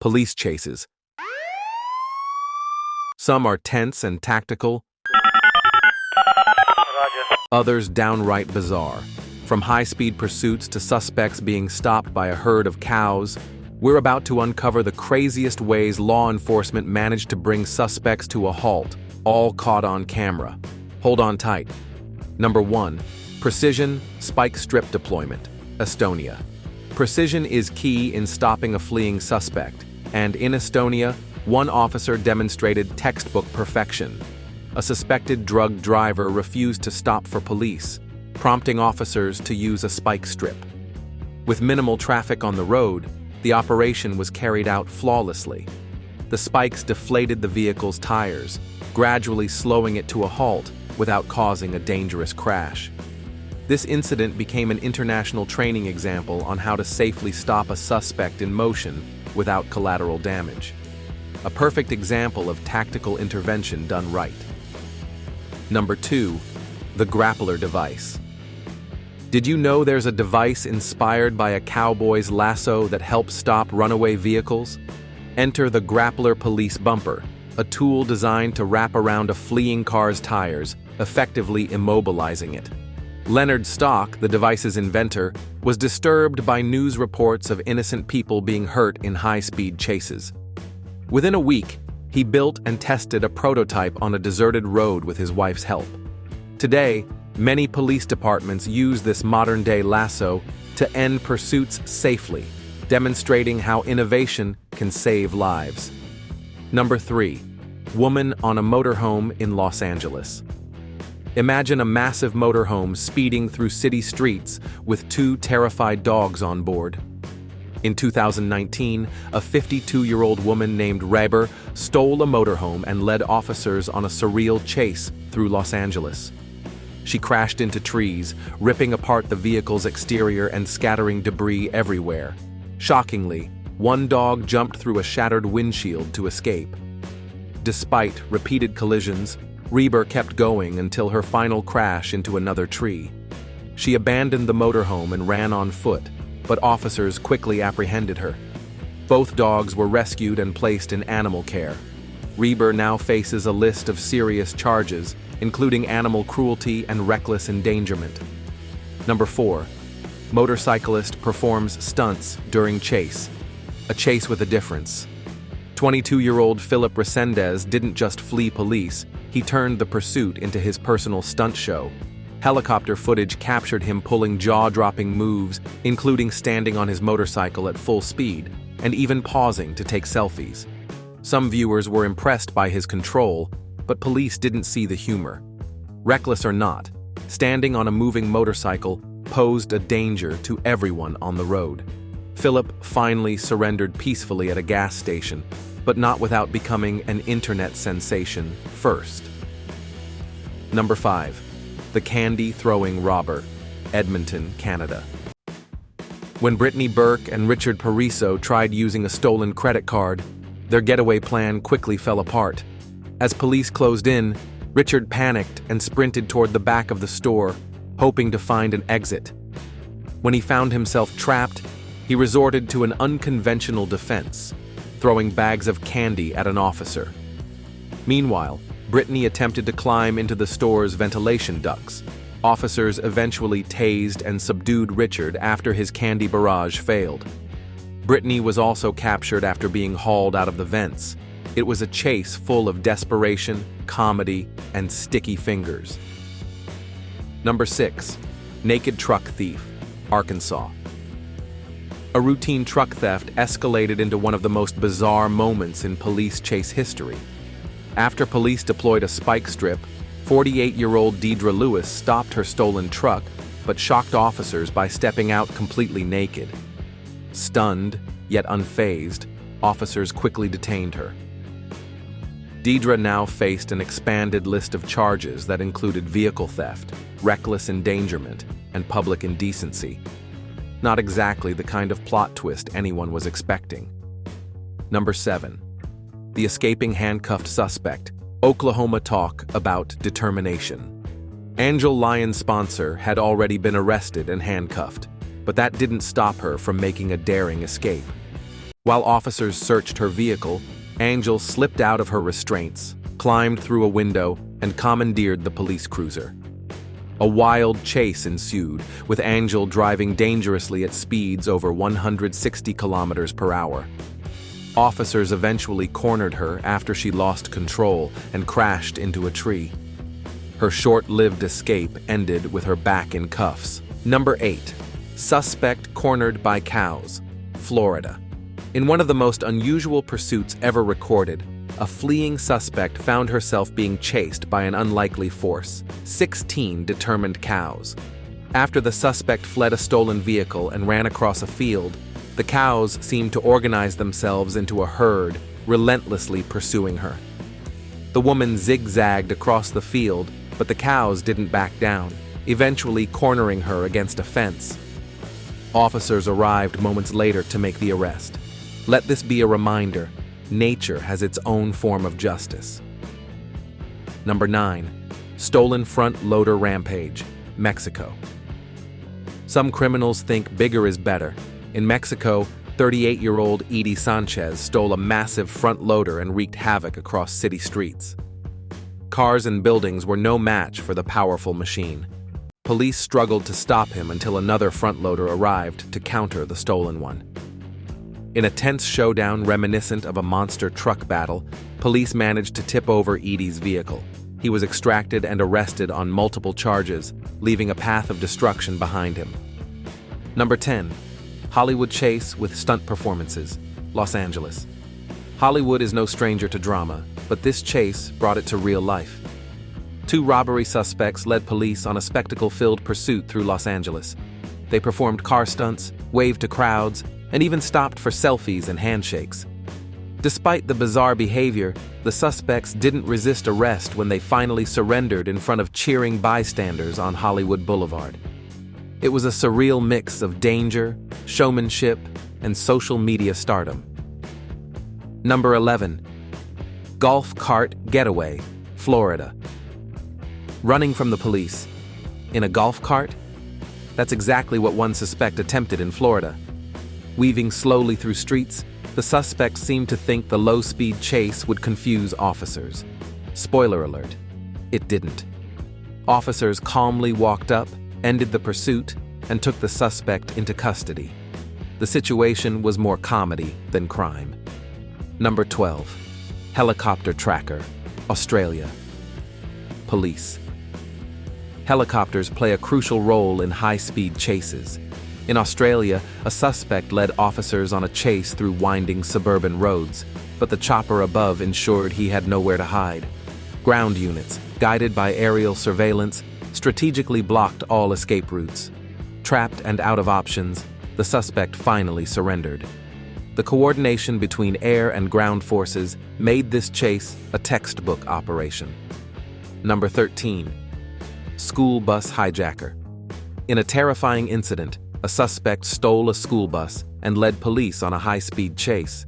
Police chases. Some are tense and tactical, others downright bizarre. From high-speed pursuits to suspects being stopped by a herd of cows, we're about to uncover the craziest ways law enforcement managed to bring suspects to a halt, all caught on camera. Hold on tight. Number 1. Precision spike strip deployment, Estonia. Precision is key in stopping a fleeing suspect, and in Estonia, one officer demonstrated textbook perfection. A suspected drug driver refused to stop for police, prompting officers to use a spike strip. With minimal traffic on the road, the operation was carried out flawlessly. The spikes deflated the vehicle's tires, gradually slowing it to a halt without causing a dangerous crash. This incident became an international training example on how to safely stop a suspect in motion without collateral damage. A perfect example of tactical intervention done right. Number 2. The grappler device. Did you know there's a device inspired by a cowboy's lasso that helps stop runaway vehicles? Enter the grappler police bumper, a tool designed to wrap around a fleeing car's tires, effectively immobilizing it. Leonard Stock, the device's inventor, was disturbed by news reports of innocent people being hurt in high-speed chases. Within a week, he built and tested a prototype on a deserted road with his wife's help. Today, many police departments use this modern-day lasso to end pursuits safely, demonstrating how innovation can save lives. Number 3. Woman on a motorhome in Los Angeles. Imagine a massive motorhome speeding through city streets with 2 terrified dogs on board. In 2019, a 52-year-old woman named Reber stole a motorhome and led officers on a surreal chase through Los Angeles. She crashed into trees, ripping apart the vehicle's exterior and scattering debris everywhere. Shockingly, one dog jumped through a shattered windshield to escape. Despite repeated collisions, Reber kept going until her final crash into another tree. She abandoned the motorhome and ran on foot, but officers quickly apprehended her. Both dogs were rescued and placed in animal care. Reber now faces a list of serious charges, including animal cruelty and reckless endangerment. Number 4. Motorcyclist performs stunts during chase. A chase with a difference. 22-year-old Philip Resendez didn't just flee police, he turned the pursuit into his personal stunt show. Helicopter footage captured him pulling jaw-dropping moves, including standing on his motorcycle at full speed, and even pausing to take selfies. Some viewers were impressed by his control, but police didn't see the humor. Reckless or not, standing on a moving motorcycle posed a danger to everyone on the road. Philip finally surrendered peacefully at a gas station, but not without becoming an internet sensation first. Number 5. The candy-throwing robber, Edmonton, Canada. When Brittany Burke and Richard Pariso tried using a stolen credit card, their getaway plan quickly fell apart. As police closed in, Richard panicked and sprinted toward the back of the store, hoping to find an exit. When he found himself trapped, he resorted to an unconventional defense, throwing bags of candy at an officer. Meanwhile, Brittany attempted to climb into the store's ventilation ducts. Officers eventually tased and subdued Richard after his candy barrage failed. Brittany was also captured after being hauled out of the vents. It was a chase full of desperation, comedy, and sticky fingers. Number 6. Naked truck thief, Arkansas. A routine truck theft escalated into one of the most bizarre moments in police chase history. After police deployed a spike strip, 48-year-old Deidre Lewis stopped her stolen truck, but shocked officers by stepping out completely naked. Stunned, yet unfazed, officers quickly detained her. Deidre now faced an expanded list of charges that included vehicle theft, reckless endangerment, and public indecency. Not exactly the kind of plot twist anyone was expecting. Number 7. The escaping handcuffed suspect, Oklahoma talk about determination. Angel Lyon's sponsor had already been arrested and handcuffed, but that didn't stop her from making a daring escape. While officers searched her vehicle, Angel slipped out of her restraints, climbed through a window, and commandeered the police cruiser. A wild chase ensued, with Angel driving dangerously at speeds over 160 kilometers per hour. Officers eventually cornered her after she lost control and crashed into a tree. Her short-lived escape ended with her back in cuffs. Number 8. Suspect cornered by cows, Florida. In one of the most unusual pursuits ever recorded, a fleeing suspect found herself being chased by an unlikely force, 16 determined cows. After the suspect fled a stolen vehicle and ran across a field, the cows seemed to organize themselves into a herd, relentlessly pursuing her. The woman zigzagged across the field, but the cows didn't back down, eventually cornering her against a fence. Officers arrived moments later to make the arrest. Let this be a reminder: nature has its own form of justice. Number 9. Stolen front loader rampage, Mexico. Some criminals think bigger is better. In Mexico, 38-year-old Edie Sanchez stole a massive front loader and wreaked havoc across city streets. Cars and buildings were no match for the powerful machine. Police struggled to stop him until another front loader arrived to counter the stolen one. In a tense showdown reminiscent of a monster truck battle, police managed to tip over Edie's vehicle. He was extracted and arrested on multiple charges, leaving a path of destruction behind him. Number 10. Hollywood chase with stunt performances, Los Angeles. Hollywood is no stranger to drama, but this chase brought it to real life. 2 robbery suspects led police on a spectacle-filled pursuit through Los Angeles. They performed car stunts, waved to crowds, and even stopped for selfies and handshakes. Despite the bizarre behavior, the suspects didn't resist arrest when they finally surrendered in front of cheering bystanders on Hollywood Boulevard. It was a surreal mix of danger, showmanship, and social media stardom. Number 11. Golf cart getaway, Florida. Running from the police. In a golf cart? That's exactly what one suspect attempted in Florida. Weaving slowly through streets, the suspect seemed to think the low-speed chase would confuse officers. Spoiler alert, it didn't. Officers calmly walked up, ended the pursuit, and took the suspect into custody. The situation was more comedy than crime. Number 12. Helicopter tracker, Australia. Police. Helicopters play a crucial role in high-speed chases. In Australia, a suspect led officers on a chase through winding suburban roads, but the chopper above ensured he had nowhere to hide. Ground units, guided by aerial surveillance, strategically blocked all escape routes. Trapped and out of options, the suspect finally surrendered. The coordination between air and ground forces made this chase a textbook operation. Number 13. School bus hijacker. In a terrifying incident, a suspect stole a school bus and led police on a high-speed chase.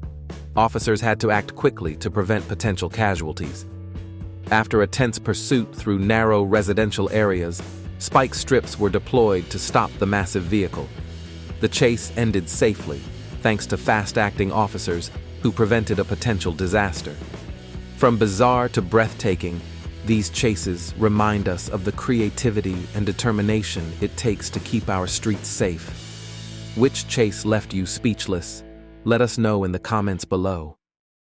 Officers had to act quickly to prevent potential casualties. After a tense pursuit through narrow residential areas, spike strips were deployed to stop the massive vehicle. The chase ended safely, thanks to fast-acting officers who prevented a potential disaster. From bizarre to breathtaking, these chases remind us of the creativity and determination it takes to keep our streets safe. Which chase left you speechless? Let us know in the comments below.